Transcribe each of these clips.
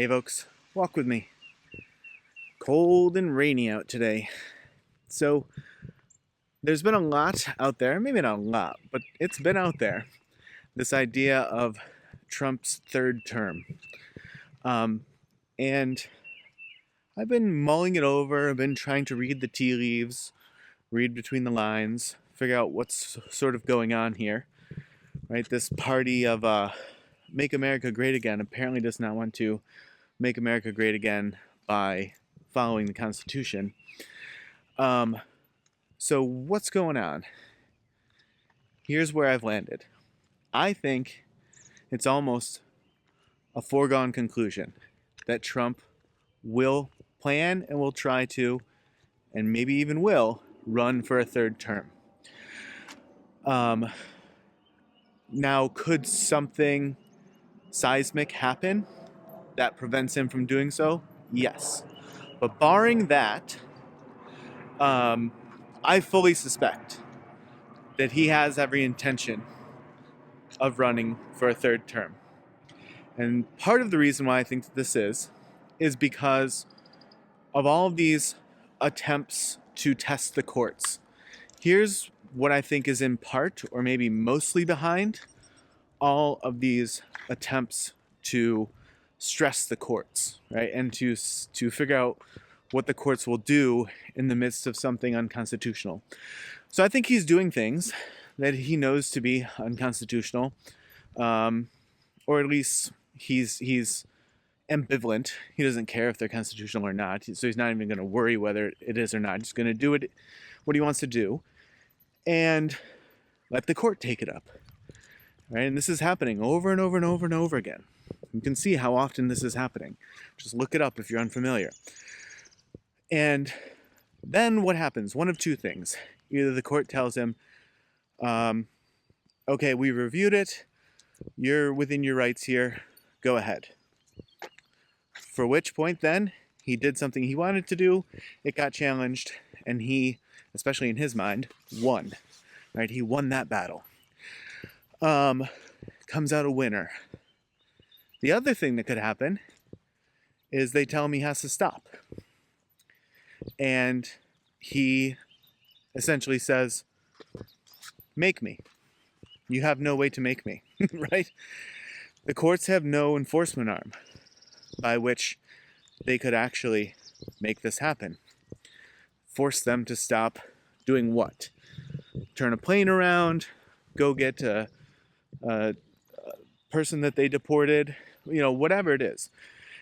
Hey folks, walk with me. Cold and rainy out today. So there's been a lot out there, maybe not a lot, but it's been out there. This idea of Trump's third term. Um, and I've been mulling it over, I've been trying to read the tea leaves, read between the lines, figure out what's sort of going on here. Right? This party of Make America Great Again apparently does not want to make America great again by following the Constitution. So what's going on? Here's where I've landed. I think it's almost a foregone conclusion that Trump will plan and will try to, and maybe even will, run for a third term. Now, could something seismic happen that prevents him from doing so? Yes. But barring that, I fully suspect that he has every intention of running for a third term. And part of the reason why I think that this is because of all of these attempts to test the courts. Here's what I think is in part, or maybe mostly behind, all of these attempts to stress the courts, right? And to figure out what the courts will do in the midst of something unconstitutional. So I think he's doing things that he knows to be unconstitutional, or at least he's ambivalent. He doesn't care if they're constitutional or not, so he's not even going to worry whether it is or not. He's going to do what he wants to do, and let the court take it up. Right? And this is happening over and over and over and over again. You can see how often this is happening. Just look it up if you're unfamiliar. And then what happens? One of two things. Either the court tells him, okay, we reviewed it. You're within your rights here. Go ahead. For which point then, he did something he wanted to do. It got challenged. And he, especially in his mind, won. Right? He won that battle. Comes out a winner. The other thing that could happen is they tell him he has to stop. And he essentially says, make me. You have no way to make me, right? The courts have no enforcement arm by which they could actually make this happen. Force them to stop doing what? Turn a plane around, go get a person that they deported, whatever it is.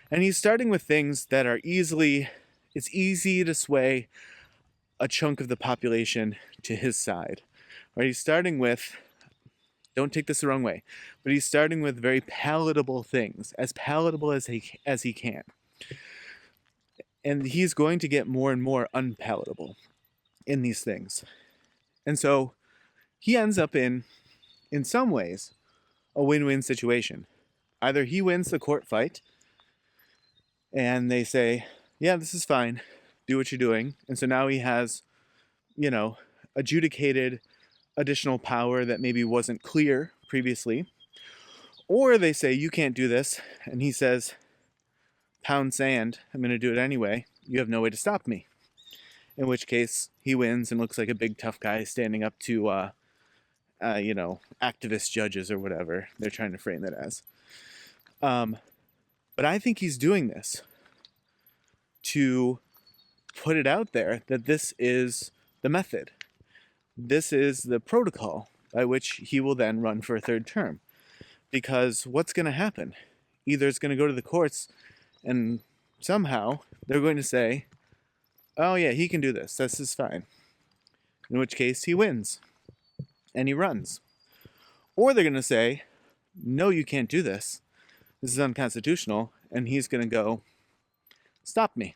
And he's starting with things that are it's easy to sway a chunk of the population to his side. Right? He's starting with, don't take this the wrong way, but he's starting with very palatable things, as palatable as he can. And he's going to get more and more unpalatable in these things. And so he ends up in some ways, a win-win situation. Either he wins the court fight and they say, yeah, this is fine, do what you're doing. And so now he has, adjudicated additional power that maybe wasn't clear previously. Or they say, you can't do this. And he says, pound sand, I'm going to do it anyway. You have no way to stop me. In which case he wins and looks like a big tough guy standing up to, activist judges or whatever they're trying to frame it as. But I think he's doing this to put it out there that this is the method. This is the protocol by which he will then run for a third term. Because what's going to happen? Either it's going to go to the courts and somehow they're going to say, oh yeah, he can do this. This is fine. In which case he wins and he runs. Or they're going to say, no, you can't do this. This is unconstitutional. And he's going to go, stop me.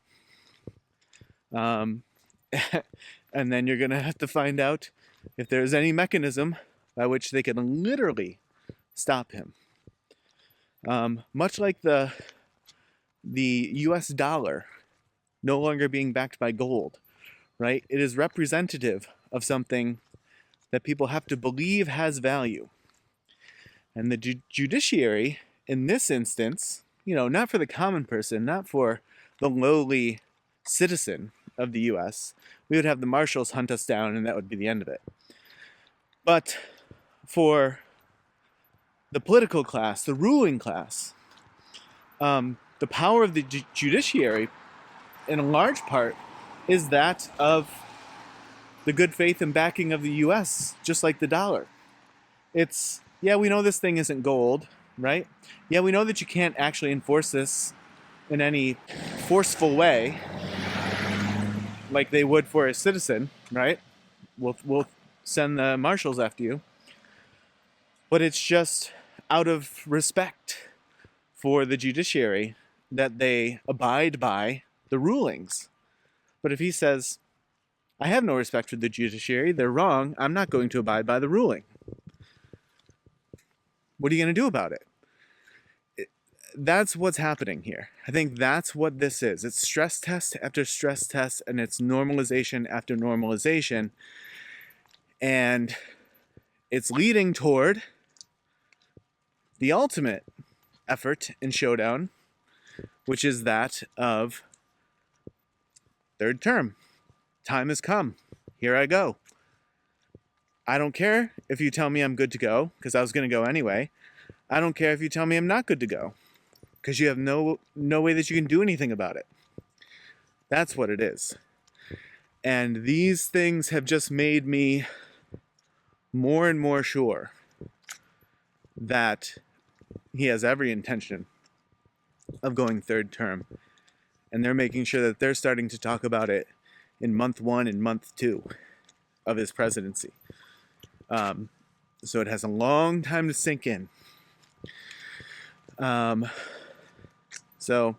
And then you're going to have to find out if there's any mechanism by which they can literally stop him. Much like the US dollar no longer being backed by gold, right? It is representative of something that people have to believe has value. And the judiciary, in this instance, not for the common person, not for the lowly citizen of the US. We would have the marshals hunt us down and that would be the end of it. But for the political class, the ruling class, the power of the judiciary, in a large part, is that of the good faith and backing of the US, just like the dollar. It's, yeah, we know this thing isn't gold, right? Yeah, we know that you can't actually enforce this in any forceful way like they would for a citizen, right? We'll send the marshals after you. But it's just out of respect for the judiciary that they abide by the rulings. But if he says, I have no respect for the judiciary, they're wrong, I'm not going to abide by the ruling, what are you going to do about it? That's what's happening here. I think that's what this is. It's stress test after stress test, and it's normalization after normalization. And it's leading toward the ultimate effort in showdown, which is that of third term. Time has come. Here I go. I don't care if you tell me I'm good to go, because I was going to go anyway. I don't care if you tell me I'm not good to go, because you have no way that you can do anything about it. That's what it is. And these things have just made me more and more sure that he has every intention of going third term. And they're making sure that they're starting to talk about it in month 1 and month 2 of his presidency. So it has a long time to sink in. So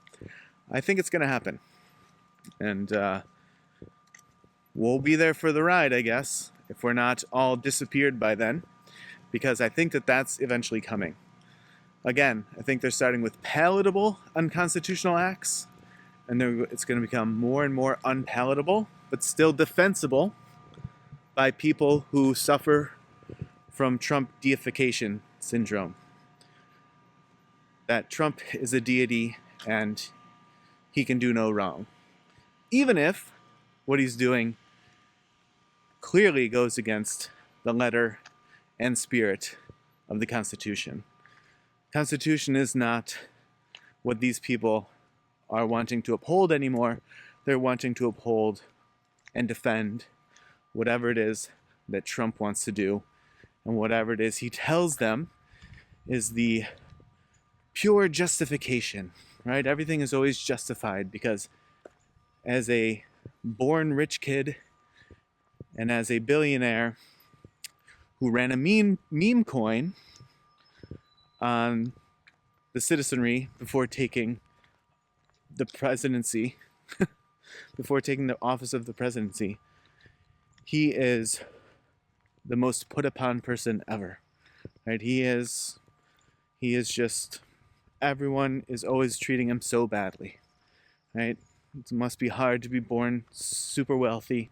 I think it's going to happen. And we'll be there for the ride, I guess, if we're not all disappeared by then, because I think that that's eventually coming. Again, I think they're starting with palatable unconstitutional acts, and it's going to become more and more unpalatable, but still defensible by people who suffer from Trump deification syndrome. That Trump is a deity and he can do no wrong. Even if what he's doing clearly goes against the letter and spirit of the Constitution. Constitution is not what these people are wanting to uphold anymore. They're wanting to uphold and defend whatever it is that Trump wants to do, and whatever it is he tells them is the pure justification, right? Everything is always justified because as a born rich kid and as a billionaire who ran a meme coin on the citizenry before taking the presidency, before taking the office of the presidency, he is the most put upon person ever, right? He is just, everyone is always treating him so badly, right? It must be hard to be born super wealthy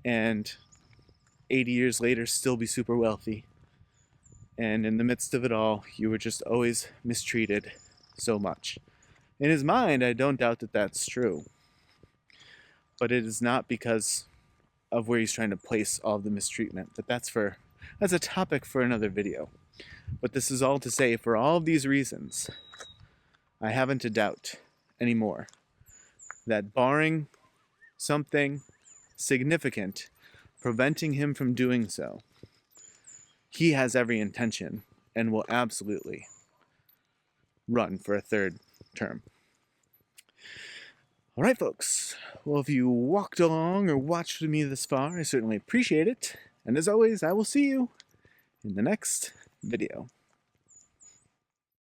and 80 years later still be super wealthy. And in the midst of it all, you were just always mistreated so much. In his mind, I don't doubt that that's true. But it is not because of where he's trying to place all of the mistreatment. But that's a topic for another video. But this is all to say, for all of these reasons, I haven't a doubt anymore that barring something significant preventing him from doing so, he has every intention and will absolutely run for a third term. All right, folks. Well, if you walked along or watched with me this far, I certainly appreciate it. And as always, I will see you in the next video.